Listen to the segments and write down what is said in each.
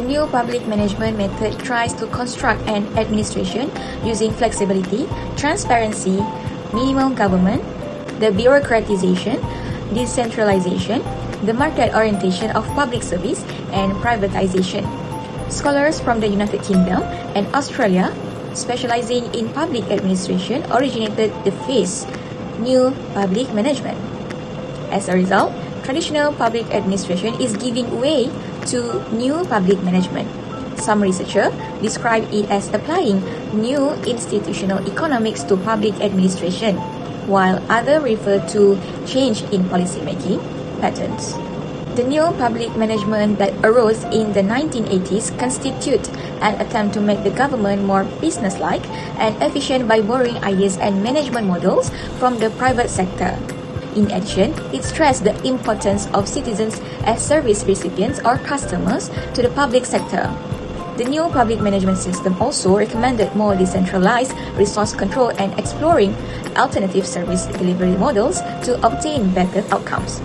new public management method tries to construct an administration using flexibility, transparency, minimal government, the bureaucratization, decentralization, the market orientation of public service, and privatization. Scholars from the United Kingdom and Australia, specializing in public administration, originated the phrase new public management. As a result, traditional public administration is giving way to new public management. Some researchers describe it as applying new institutional economics to public administration, while others refer to change in policymaking patterns. The new public management that arose in the 1980s constitute an attempt to make the government more business-like and efficient by borrowing ideas and management models from the private sector. In addition, it stressed the importance of citizens as service recipients or customers to the public sector. The new public management system also recommended more decentralized resource control and exploring alternative service delivery models to obtain better outcomes,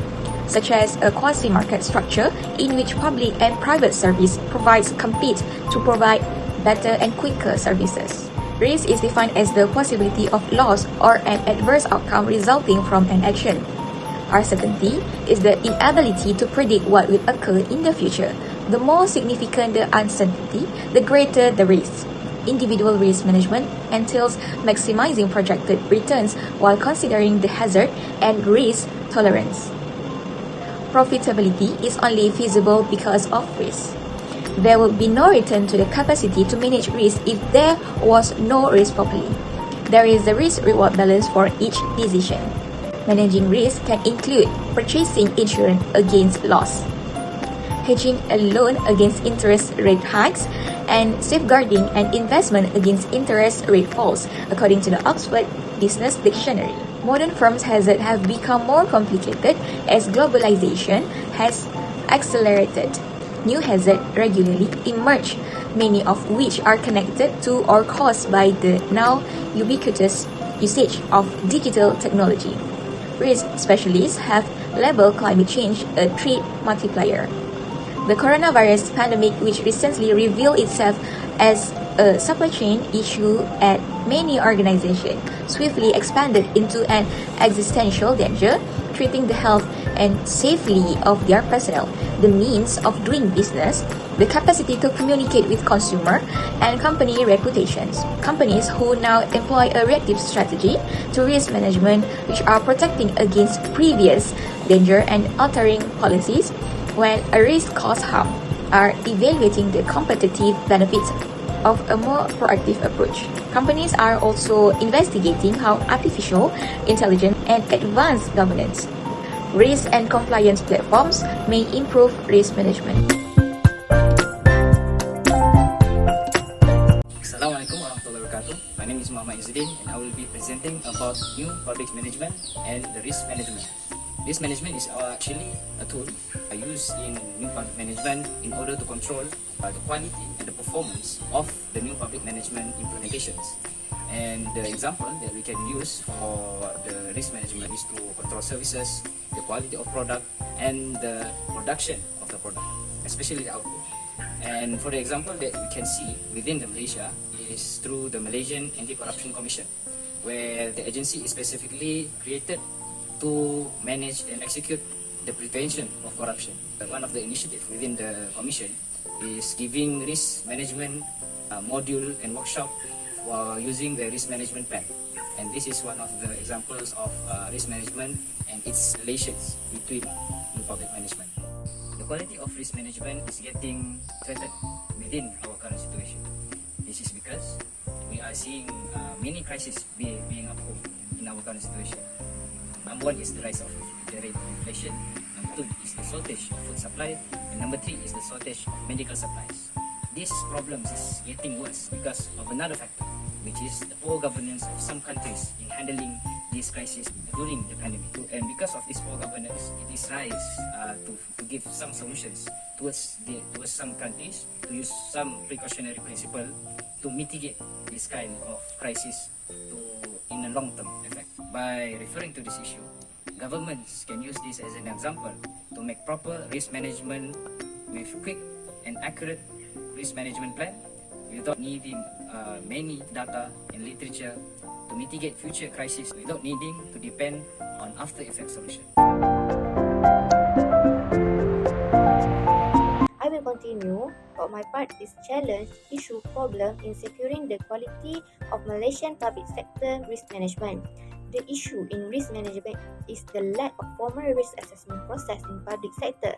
such as a quasi-market structure in which public and private service providers compete to provide better and quicker services. Risk is defined as the possibility of loss or an adverse outcome resulting from an action. Uncertainty is the inability to predict what will occur in the future. The more significant the uncertainty, the greater the risk. Individual risk management entails maximizing projected returns while considering the hazard and risk tolerance. Profitability is only feasible because of risk. There will be no return to the capacity to manage risk if there was no risk properly. There is a risk-reward balance for each decision. Managing risk can include purchasing insurance against loss, hedging a loan against interest rate hikes, and safeguarding an investment against interest rate falls, according to the Oxford Business Dictionary. Modern firms' hazards have become more complicated as globalization has accelerated. New hazards regularly emerge, many of which are connected to or caused by the now ubiquitous usage of digital technology. Risk specialists have labeled climate change a threat multiplier. The coronavirus pandemic, which recently revealed itself as a supply chain issue at many organizations, swiftly expanded into an existential danger, treating the health and safety of their personnel, the means of doing business, the capacity to communicate with consumer and company reputations. Companies who now employ a reactive strategy to risk management, which are protecting against previous danger and altering policies when a risk causes harm, are evaluating the competitive benefits of a more proactive approach. Companies are also investigating how artificial intelligence and advanced governance, risk and compliance platforms may improve risk management. Assalamualaikum warahmatullahi wabarakatuh. My name is Muhammad Izzuddin and I will be presenting about new public management and the risk management. Risk management is actually a tool used in new public management in order to control the quality and the performance of the new public management implementations. And the example that we can use for the risk management is to control services, the quality of product, and the production of the product, especially the output. And for the example that we can see within the Malaysia is through the Malaysian Anti-Corruption Commission, where the agency is specifically created to manage and execute the prevention of corruption. One of the initiatives within the commission is giving risk management module and workshop using the risk management plan. And this is one of the examples of risk management and its relations between new public management. The quality of risk management is getting threatened within our current situation. This is because we are seeing many crises being uphold in our current situation. Number one is the rise of the rate of inflation. Number two is the shortage of food supply. And number three is the shortage of medical supplies. These problems is getting worse because of another factor, which is the poor governance of some countries in handling these crises during the pandemic. And because of this poor governance, it is rise to give some solutions towards some countries to use some precautionary principle to mitigate this kind of crisis in a long-term effect. By referring to this issue, governments can use this as an example to make proper risk management with quick and accurate risk management plan without needing many data and literature to mitigate future crises without needing to depend on after effect solution. I will continue. For my part, this challenge, issue, problem in securing the quality of Malaysian public sector risk management. The issue in risk management is the lack of formal risk assessment process in public sector.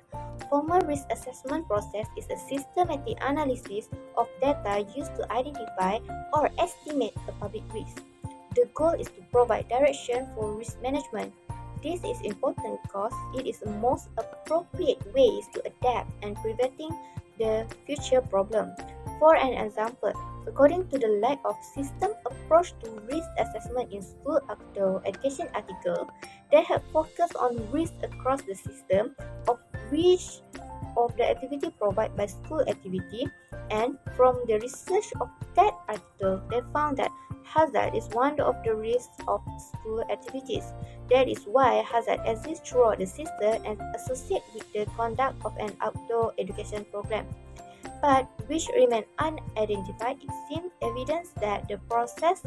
Formal risk assessment process is a systematic analysis of data used to identify or estimate a public risk. The goal is to provide direction for risk management. This is important because it is the most appropriate ways to adapt and preventing the future problem. For an example, according to the lack of system approach to risk assessment in school outdoor education article, they have focused on risk across the system of which of the activity provided by school activity, and from the research of that article, they found that hazard is one of the risks of school activities. That is why hazard exists throughout the system and associated with the conduct of an outdoor education program. But which remain unidentified, it seems evidence that the process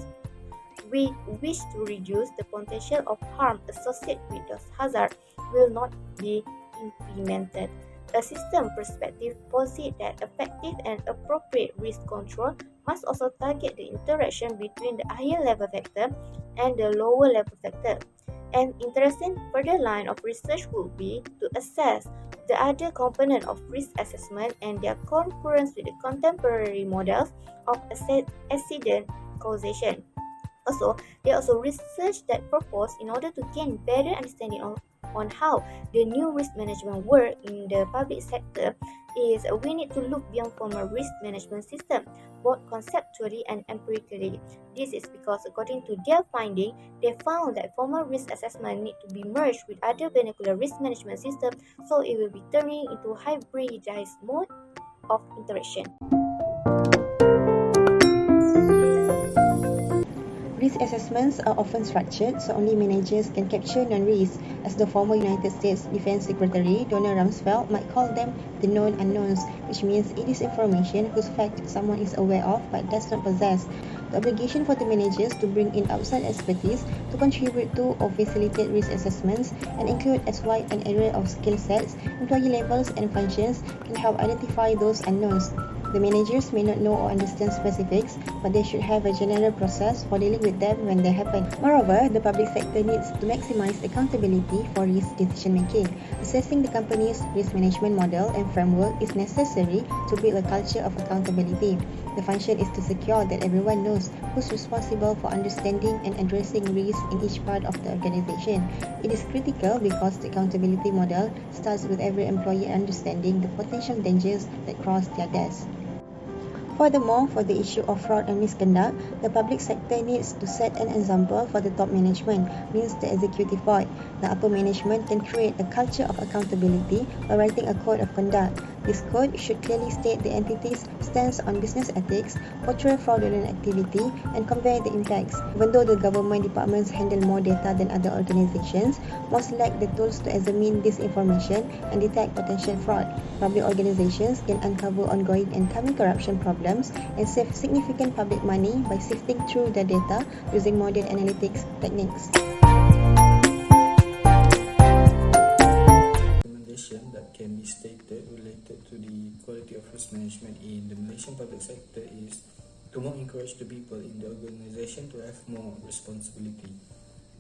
we wish to reduce the potential of harm associated with those hazards will not be implemented. A system perspective posits that effective and appropriate risk control must also target the interaction between the higher level factor and the lower level factor. An interesting further line of research would be to assess the other component of risk assessment and their concurrence with the contemporary models of accident causation. Also, there are also research that propose in order to gain better understanding on how the new risk management work in the public sector is we need to look beyond formal risk management system, both conceptually and empirically. This is because according to their finding, they found that formal risk assessment need to be merged with other vernacular risk management system, so it will be turning into hybridized mode of interaction. Risk assessments are often structured so only managers can capture non-risk, as the former United States Defense Secretary Donald Rumsfeld might call them the known unknowns, which means it is information whose fact someone is aware of but does not possess. The obligation for the managers to bring in outside expertise to contribute to or facilitate risk assessments and include as wide an array of skill sets, employee levels and functions can help identify those unknowns. The managers may not know or understand specifics, but they should have a general process for dealing with them when they happen. Moreover, the public sector needs to maximize accountability for risk decision making. Assessing the company's risk management model and framework is necessary to build a culture of accountability. The function is to secure that everyone knows who's responsible for understanding and addressing risk in each part of the organization. It is critical because the accountability model starts with every employee understanding the potential dangers that cross their desk. Furthermore, for the issue of fraud and misconduct, the public sector needs to set an example for the top management, means the executive board. The upper management can create a culture of accountability by writing a code of conduct. This code should clearly state the entity's stance on business ethics, portray fraudulent activity, and convey the impacts. Even though the government departments handle more data than other organizations, most lack the tools to examine this information and detect potential fraud. Public organizations can uncover ongoing and coming corruption problems and save significant public money by sifting through the data using modern analytics techniques. Recommendation that can be stated related to the quality of risk management in the Malaysian public sector is to more encourage the people in the organization to have more responsibility.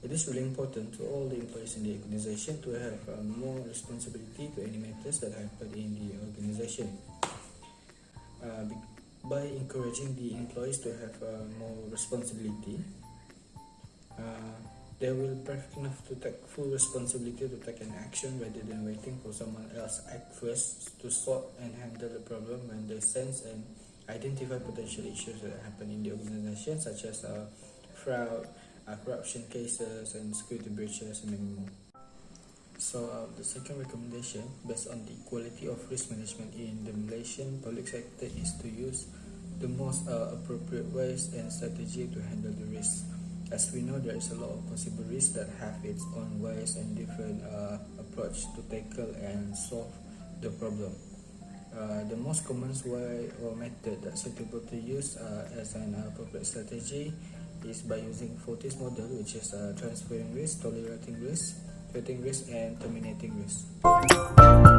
It is really important to all the employees in the organization to have more responsibility to any matters that happen in the organization. By encouraging the employees to have more responsibility, they will be perfect enough to take full responsibility to take an action rather than waiting for someone else to act first to sort and handle the problem when they sense and identify potential issues that happen in the organization, such as fraud, corruption cases, and security breaches, and many more. So the second recommendation, based on the quality of risk management in the Malaysian public sector, is to use the most appropriate ways and strategy to handle the risk. As we know, there is a lot of possible risks that have its own ways and different approach to tackle and solve the problem. The most common way or method that's suitable to use as an appropriate strategy is by using Fortis model, which is transferring risk, tolerating risk, treating risk, and terminating risk.